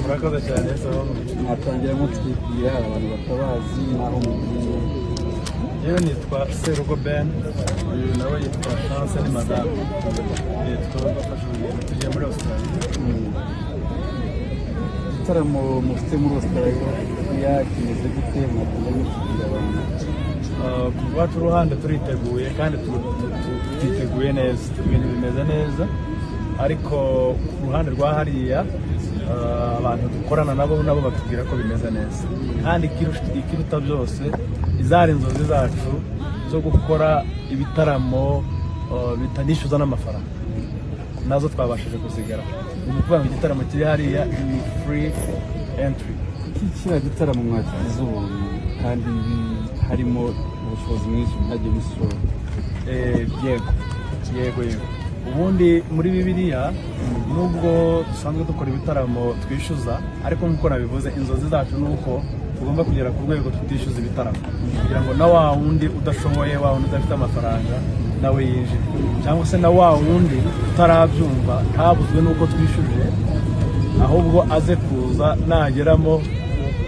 murakoze cyane mwatangira mutwibwira abantu batabazi naho mugiye. yewe nitwa Serugo Ben, uyu nawe yitwa Chance ni madame. Twabafashe urugendo tugiye muri Australia. Igitaramo mufite muri Australia kimeze gute? Mwatangira mutwibwira abantu. Ku rwacu ruhande turiteguye kandi twiteguye neza, ibintu bimeze neza, ariko ku ruhande rwa hariya abantu dukorana nabo batubwira ko bimeze neza, kandi ikiruta byose izari inzozi zacu zo gukora ibitaramo bitanishyuza n'amafaranga nazo twabashije kuzigera. Ni ukuvuga ngo igitaramo kiri hariya ni free entry. Kiriya gitaramo mwakigize ubuntu kandi harimo ubushobozi mwinshi bwagiye busora. Yego ubundi muri Bibiliya nubwo dusanzwe dukora ibitaramo twishyuza, ariko nk'uko nabivuze inzozi zacu ni uko tugomba kugera ku rwego tutishyuza ibitaramo, kugira ngo na wa wundi udashoboye, wa wundi udafite amafaranga nawe yinjire, cyangwa se na wa wundi utarabyumva ntabuzwe n'uko twishyuje, ahubwo aze kuza nageramo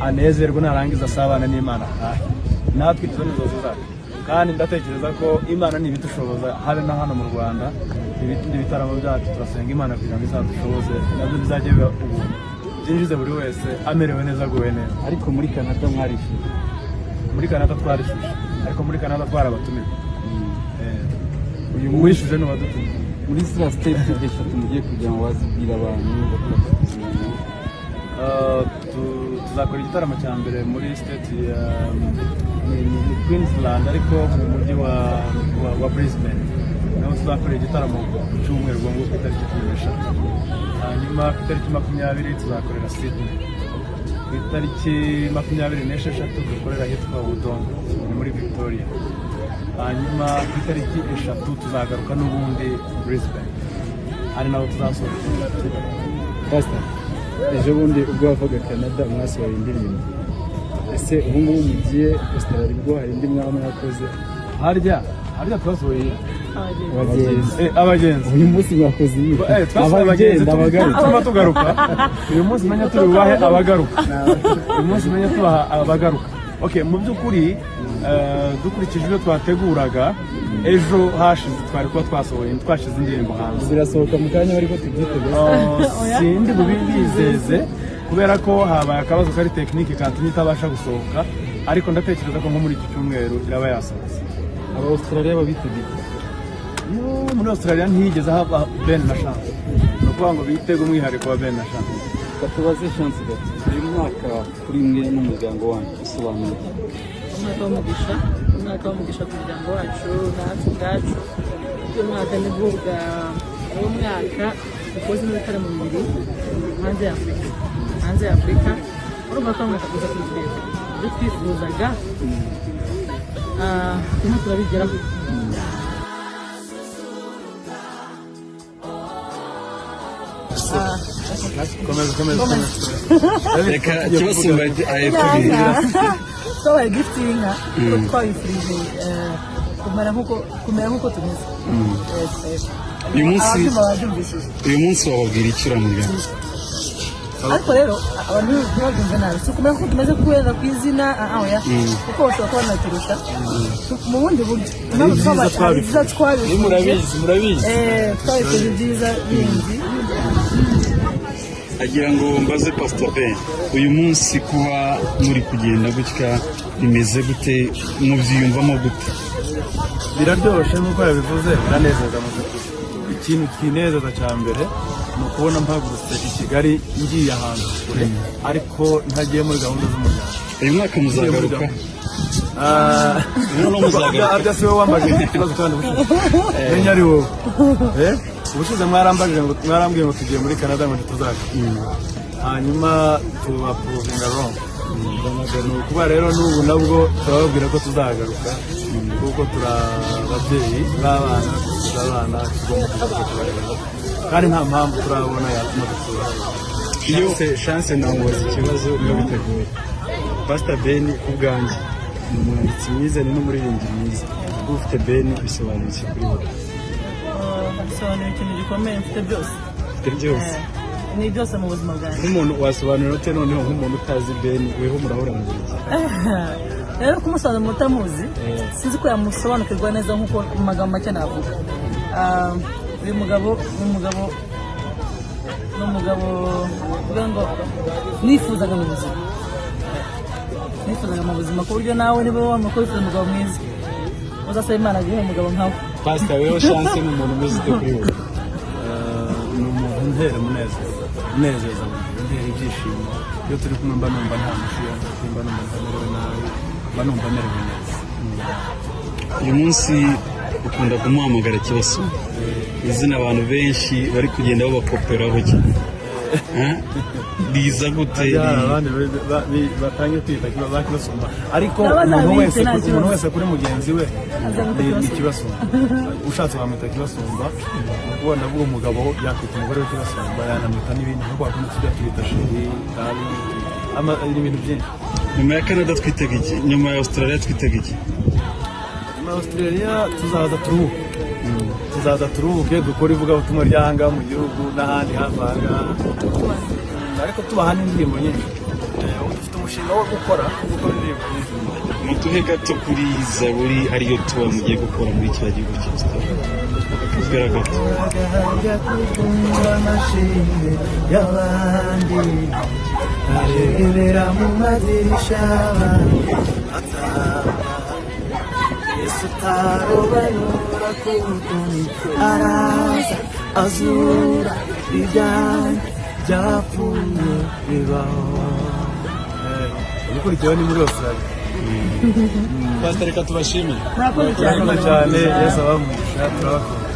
anezerwe, narangiza asabana n'Imana atahe. Natwe izo ni inzozi zacu, kandi ndatekereza ko Imana nibidushoboza habe na hano mu Rwanda ibindi bitaramo byacu turasenga Imana kugira ngo izadushoboze nabyo bizajye biba ubuntu, byinjize buri wese amerewe neza, aguwe neza. Ariko muri Canada mwarishije? Muri Canada twarishije, ariko muri Canada twarabatumira. Uyu mwishuje ni wadutumye. Muri ziriya state eshatu mugiye kugira ngo wazibwira abantu tuzakora igitaramo cya mbere muri state ya Queensland, ariko mu mujyi wa Brisbane naho tuzakora igitaramo ku cyumweru ku itariki 13. Hanyuma ku itariki 20 tuzakorera Sydney, ku itariki 26 dukorera ahitwa Wodonga ni muri Victoria. Hanyuma ku itariki 3 tuzagaruka n'ubundi Brisbane, ari naho tuzasohora. Pastor, ejo bundi ubwo wavaga Canada mwasohoye indirimbo, ese ubu ngubu mugiye Australia ubwo hari indi mwakoze? Harya twasohoye abagenzi. Uyu munsi mwakoze iyi abagenzi tuma tugaruka. Uyu munsi menya tubahe abagaruka. Uyu munsi menya tubaha abagaruka. Okay, mu by'ukuri dukurikije ibyo twateguraga ejo hashize twari kuba twashize indirimbo hanze. Zirasohoka mu kanya ariko tubyiteguye. Sindi bubizeze kubera ko habaye akabazo kari tekinike katumye itabasha gusohoka, ariko ndatekereza ko nko muri iki cyumweru iraba yasohotse. Aba Australia babiteguye? Muri Australia ntiyigeze haba Ben na Chance, ni ukuvuga ngo bitege umwihariko wa Ben na Chance. Batubaze Chance gato, uyu mwaka kuri mwe n'umuryango wanyu usobanura iki? Umwaka w'umugisha ku muryango wacu natwe ubwacu. Uyu mwaka ni bwo mwaka dukoze ibitaramo bibiri hanze ya Afurika. Urumva ko mwaka kuza kugera ibyo twifuzaga turimo turabigeraho. Reka kibasumba ayekubira twabaye giftinga twabifurije kumera nk'uko tumeze. uyu munsi wababwira iki uramuryango? Ariko rero abantu ntibabyumve nabi, si ukumenya ko tumeze kubera ku izina oya, kuko bashobora kuba banaturusha mu bundi buryo. Impamvu twabaye ibyiza twabifurije, murabizi twabifurije ibyiza bindi. agira ngo mbaze Pastor Ben, uyu munsi kuba muri kugenda gutya bimeze gute, mubyiyumvamo gute? Biraryoshye nk'uko yabivuze, biranezeza mu by'ukuri. Ikintu kinezeza cya mbere ni ukubona mpagurutse i Kigali ngiye ahantu kure, ariko ntagiye muri gahunda z'umuryango. Uyu mwaka muzagaruka? Arya si wowe wambaje ikibazo kandi ubushize menya ari wowe. Ubushize mwarambwiye ngo tugiye muri Canada ngo tuzaga, hanyuma tubapuruvinga wrong. Ni ukuba rero n'ubu nabwo turababwira ko tuzagaruka, kuko turababyeyi b'abana, tugomba kubareba, kandi nta mpamvu turabona yatuma dusura. Iyo Chance namubaza ikibazo iyo biteguye. Pastor Ben ku bwanjye ni umwanditsi mwiza, ni n'umuririmbyi mwiza. Ufite Ben bisobanuye iki kuri wowe? bisobanura ikintu gikomeye mfite byose byose ni byose mu buzima bwanjye. nk'umuntu wasobanura ute noneho nk'umuntu utazi Ben weho murahura mu gihe rero kumusobanura umuntu utamuzi sinzi ko yamusobanukirwa neza nk'uko mu magambo make navuga. Uyu mugabo ni umugabo uvuga ngo nifuzaga mu buzima ku buryo nawe niba wamenya ko wifuza umugabo mwiza uzasaba Imana guha umugabo nkawe. Pastor weho chance ni umuntu umeze ute kuri wowe? Ni umuntu untera unezeza untera ibyishimo iyo turi kumwe mba numva nta mushiya mba numva ntamerewe nabi mba numva merewe neza. Uyu munsi ukunda kumuhamagara Kibasu izina abantu benshi bari kugenda babakoperaho cyane biza gute abandi batangiye kwita bakibasumba ariko umuntu wese kuri mugenzi we ni Kibasumba ushatse bamwita Kibasumba ubona bwo umugabo yakwita umugore we Kibasumba yanamwita n'ibindi nkuko bakunda kujya twita sheri kari ibintu byinshi. Nyuma ya Canada twitega iki? Nyuma ya Australia twitega iki? Nyuma ya Australia tuzaza turuhuke dukora ivugabutumwa ry'ahanga mu gihugu n'ahandi havanga ariko tubaha n'indirimbo nyinshi. Dufite umushinga wo gukora indirimbo nyinshi. Mutuhe gato kuri Zaburi ariyo tuba mugiye gukora muri kiriya gihugu cya Australia. Kubwira gato amashimwe y'abandi arebera mu madirisha Yesu tarobanura kutuni araza azura ibyapfuye bibaho. Ukurikiyeho ni muri Australia. Pastor reka tubashimire. Murakoze cyane. Yesu abamugisha turabakunda.